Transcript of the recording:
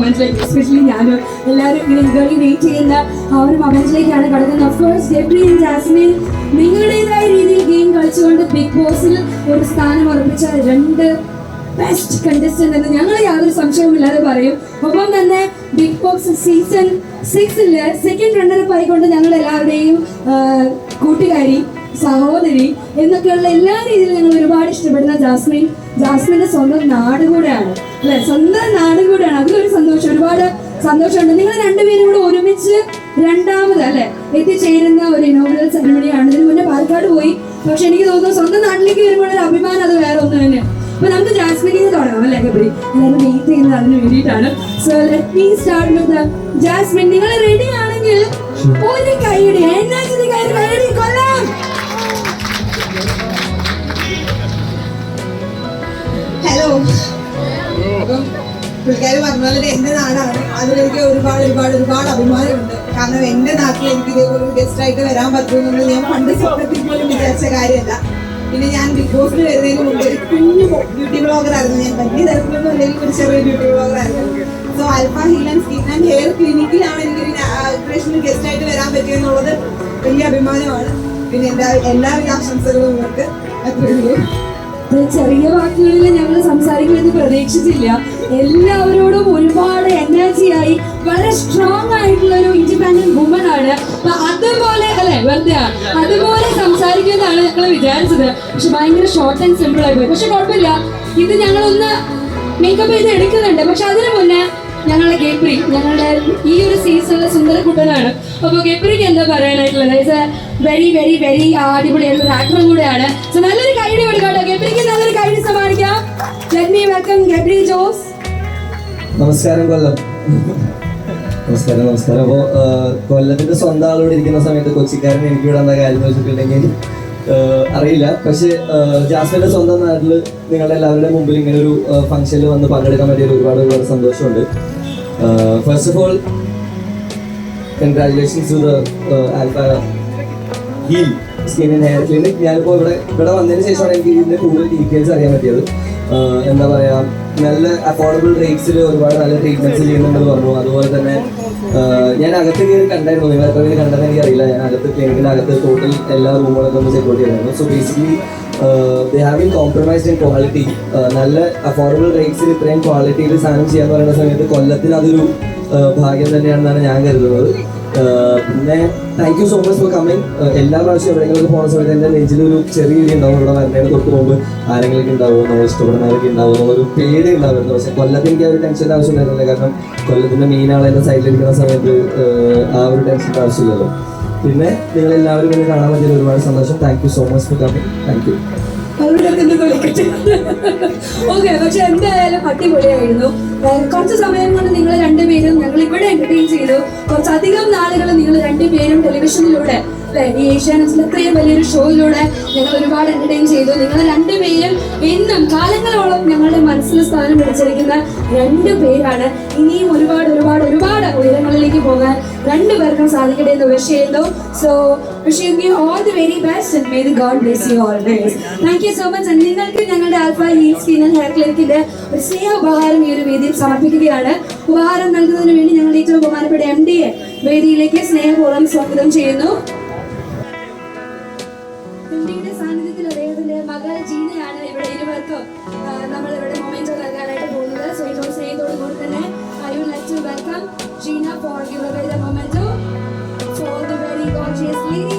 മൊമെന്റിലേക്ക്, especially ഞാനും എല്ലാവരും ഇങ്ങനെ ഇതുവരെ വെയിറ്റ് ചെയ്യുന്ന ആ ഒരു മൊമെന്റിലേക്കാണ് കടക്കുന്നത്. Of course Gabri and Jasmin നിങ്ങളുടേതായ രീതിയിൽ ഗെയിം കളിച്ചുകൊണ്ട് ബിഗ് ബോസിൽ ഒരു സ്ഥാനം ഉറപ്പിച്ച രണ്ട് ബെസ്റ്റ് കണ്ടസ്റ്റന്റ് എന്ന് ഞങ്ങൾ യാതൊരു സംശയവുമില്ലാതെ പറയും. ഒപ്പം തന്നെ Bigg Boss season 6 second runner up ആയിക്കൊണ്ട് ഞങ്ങൾ എല്ലാവരുടെയും കൂട്ടുകാരി, സഹോദരി എന്നൊക്കെയുള്ള എല്ലാ രീതിയിലും ഞങ്ങൾ ഒരുപാട് ഇഷ്ടപ്പെടുന്ന ജാസ്മിന്റെ സ്വന്തം നാട് കൂടെയാണ് അല്ലെ, സ്വന്തം നാട് കൂടെയാണ്. അതിലൊരു സന്തോഷം, ഒരുപാട് സന്തോഷമുണ്ട്. നിങ്ങൾ രണ്ടുപേരും കൂടെ ഒരുമിച്ച് രണ്ടാമത് അല്ലെ എത്തിച്ചേരുന്ന ഒരു ഇനോഗ്രൽ സെറമണിയാണ്. ഇതിന് മുന്നേ പാലക്കാട് പോയി, പക്ഷെ എനിക്ക് തോന്നുന്നു സ്വന്തം നാട്ടിലേക്ക് വരുമ്പോൾ ഒരു അഭിമാനം അത് വേറെ ഒന്ന് തന്നെ. അപ്പൊ നമുക്ക് ജാസ്മിനിൽ തുടങ്ങാം അല്ലെ ഗബ്രി, എല്ലാവരും വെയിറ്റ് ചെയ്യുന്നത് അതിന് വേണ്ടിയിട്ടാണ്. So let me start with Jasmin. നിങ്ങൾ റെഡി ആണെങ്കിൽ ഒരു കൈയുടെ കൈയടി കൊല്ലാം. ഹലോ. അപ്പം പുള്ളിക്കാർ പറഞ്ഞാൽ എന്റെ നാടാണ്, അതിലെനിക്ക് ഒരുപാട് ഒരുപാട് ഒരുപാട് അഭിമാനമുണ്ട്. കാരണം എന്റെ നാട്ടിൽ എനിക്ക് ഇതേപോലെ ഗസ്റ്റ് ആയിട്ട് വരാൻ പറ്റുമെന്നുള്ളത് ഞാൻ പണ്ട് സ്വപ്നത്തിൽ പോലും വിചാരിച്ച കാര്യമല്ല. പിന്നെ ഞാൻ ബിഗ് ബോസിൽ വരുന്നതിന് മുമ്പ് ഒരു കുഞ്ഞു ബ്യൂട്ടി ബ്ലോഗർ ആയിരുന്നു. ഞാൻ വലിയ തരത്തിലൊന്നും അല്ലെങ്കിൽ ഒരു ചെറിയ ബ്യൂട്ടി ബ്ലോഗർ ആയിരുന്നു. So Alpha heal and skin and hair ക്ലിനിക്കിലാണ് എനിക്കൊരു ഇനാഗ്രേഷന് ഗസ്റ്റ് ആയിട്ട് വരാൻ പറ്റിയെന്നുള്ളത് വലിയ അഭിമാനമാണ്. പിന്നെ എൻ്റെ എല്ലാവിധ ആശംസകളും നിങ്ങൾക്ക് അത്രയുള്ളൂ. ചെറിയ വാക്കുകളിൽ ഞങ്ങൾ സംസാരിക്കുമെന്ന് പ്രതീക്ഷിച്ചില്ല. എല്ലാവരോടും ഒരുപാട് എനർജിയായി വളരെ സ്ട്രോങ് ആയിട്ടുള്ള ഒരു ഇൻഡിപെൻഡന്റ് വുമൺ ആണ്. അപ്പൊ അതുപോലെ അല്ലെ വെറുതെ അതുപോലെ സംസാരിക്കുമെന്നാണ് ഞങ്ങൾ വിചാരിച്ചത്. പക്ഷെ ഭയങ്കര ഷോർട്ട് ആൻഡ് സിമ്പിൾ ആയി പോയി. പക്ഷെ കുഴപ്പമില്ല, ഇത് ഞങ്ങളൊന്ന് മേക്കപ്പ് ചെയ്ത് എടുക്കുന്നുണ്ട്. പക്ഷെ അതിനു മുന്നേ ഞങ്ങളുടെ ഗബ്രി ഞങ്ങളുടെ ഈ ഒരു സീസണിലെ സുന്ദരക്കുട്ടനാണ്. അപ്പൊ ഗബ്രിക്ക് എന്താ പറയാനായിട്ടുള്ളത്? വെരി വെരി വെരി അടിപൊളിയായിട്ടുള്ള ഒരു ആക്ടറും കൂടെയാണ്. സോ നല്ലൊരു കൈഡി കൊടുക്കാട്ടോ, ഗബ്രിക്ക് നല്ലൊരു കൈഡി സമ്മാനിക്കാം. Let me welcome Gabri Jose. നമസ്കാരം കൊല്ലം. നമസ്കാരം. അപ്പോൾ കൊല്ലത്തിന്റെ സ്വന്തം ആളോട് ഇരിക്കുന്ന സമയത്ത് കൊച്ചിക്കാരൻ എനിക്ക് ഇവിടെ എന്താ കാര്യം വെച്ചിട്ടുണ്ടെങ്കിൽ അറിയില്ല. പക്ഷെ ജാസ്മിന്റെ സ്വന്തം നാട്ടിൽ നിങ്ങളുടെ എല്ലാവരുടെ മുമ്പിൽ ഇങ്ങനെ ഒരു ഫംഗ്ഷനിൽ വന്ന് പങ്കെടുക്കാൻ പറ്റിയ ഒരുപാട് സന്തോഷമുണ്ട്. First of all congratulations to the Alpha heal skin and hair clinic. ഞാനിപ്പോൾ ഇവിടെ വന്നതിന് ശേഷമാണ് എനിക്ക് ഇതിൻ്റെ കൂടുതൽ ഡീറ്റെയിൽസ് അറിയാൻ പറ്റിയത്. എന്താ പറയുക, നല്ല അഫോർഡബിൾ റേറ്റ്സിൽ ഒരുപാട് നല്ല ട്രീറ്റ്മെൻറ്റ്സ് ചെയ്യുന്നുണ്ടെന്ന് പറഞ്ഞു. അതുപോലെ തന്നെ ഞാൻ അകത്ത് കയറി കണ്ടായിരുന്നു. നിങ്ങൾ എത്ര പേര് കണ്ടെന്ന് എനിക്കറിയില്ല. ഞാൻ അകത്ത് ക്ലിനിക്കിൻ്റെ അകത്ത് ടോട്ടൽ എല്ലാ റൂമുകളൊക്കെ ഒന്ന് ചെക്കൗട്ട് ചെയ്തായിരുന്നു. So basically they have been compromised in quality. നല്ല അഫോർഡബിൾ റേറ്റ്സിൽ ഇത്രയും ക്വാളിറ്റിയിൽ സാധനം ചെയ്യാന്ന് പറയുന്ന സമയത്ത് കൊല്ലത്തിന് അതൊരു ഭാഗ്യം തന്നെയാണെന്നാണ് ഞാൻ കരുതുന്നത്. പിന്നെ thank you so much for coming. എല്ലാ പ്രാവശ്യം എവിടെയെങ്കിലും പോകുന്ന സമയത്ത് എൻ്റെ നെഞ്ചിലൊരു ചെറിയ ഇടി ഉണ്ടാവും. ഇവിടെ വരുന്നതിന് തൊട്ട് മുമ്പ് ആരെങ്കിലും ഉണ്ടാവും, നമ്മൾ ഇഷ്ടപ്പെടുന്നവരൊക്കെ ഉണ്ടാവും എന്നുള്ളൊരു പേടി ഉണ്ടാവുമായിരുന്നു. പക്ഷെ കൊല്ലത്ത് എനിക്ക് ആ ഒരു ടെൻഷൻ്റെ ആവശ്യം ഉണ്ടായിരുന്നില്ല. കാരണം കൊല്ലത്തിൻ്റെ മെയിൻ ആളെൻ്റെ സൈഡിലിരിക്കുന്ന സമയത്ത് ആ ഒരു ടെൻഷൻ്റെ ആവശ്യമില്ലല്ലോ. പിന്നെ നിങ്ങളെല്ലാവരും ഇങ്ങനെ കാണാൻ പറ്റിയ ഒരുപാട് സന്തോഷം. Thank you so much for coming. Thank you. Okay, പക്ഷെ എന്തായാലും അടിപൊളിയായിരുന്നു. കുറച്ച് സമയം കൊണ്ട് നിങ്ങൾ രണ്ടുപേരും ഞങ്ങൾ ഇവിടെ എന്റർടൈൻ ചെയ്തു. കുറച്ചധികം നാളുകൾ നിങ്ങൾ രണ്ടുപേരും ടെലിവിഷനിലൂടെ ഈ ഏഷ്യാനെറ്റിൽ അത്രയും വലിയൊരു ഷോയിലൂടെ ഞങ്ങൾ ഒരുപാട് എന്റർടൈൻ ചെയ്തു. നിങ്ങൾ രണ്ടുപേരും എന്നും കാലങ്ങളോളം ഞങ്ങളുടെ മനസ്സിൽ സ്ഥാനം പിടിച്ചിരിക്കുന്ന രണ്ടു പേരാണ്. ഇനിയും ഒരുപാട് ഒരുപാട് ഒരുപാട് ഉയരങ്ങളിലേക്ക് പോകാൻ രണ്ടുപേർക്കും സാധിക്കട്ടെ എന്ന് വിഷ് ചെയ്യുന്നു. So wishing you all the very best and may the God bless you always. Thank you so much. And നിങ്ങൾക്ക് ഞങ്ങളുടെ Alpha heal skin and hair ക്ലിനിക്കിന്റെ ഒരു സ്നേഹ ഉപഹാരം ഈ ഒരു വേദിയിൽ സമർപ്പിക്കുകയാണ്. ഉപഹാരം നൽകുന്നതിന് വേണ്ടി ഞങ്ങൾ ഏറ്റവും ബഹുമാനപ്പെട്ട MD വേദിയിലേക്ക് സ്നേഹപൂർവ്വം സ്വാഗതം ചെയ്യുന്നു. MDയുടെ സാന്നിധ്യത്തിൽ അദ്ദേഹത്തിന്റെ മകൾ ജീനയാണ് ഇവിടെ ഇരുവർക്കും നമ്മൾ ഇവിടെ മൊമെന്റോ നൽകാനായിട്ട് പോകുന്നത്. സോ ഏറ്റവും സ്നേഹത്തോടു കൂടി തന്നെ I would like to welcome Gina for giving away the memento for the very gorgeous lady.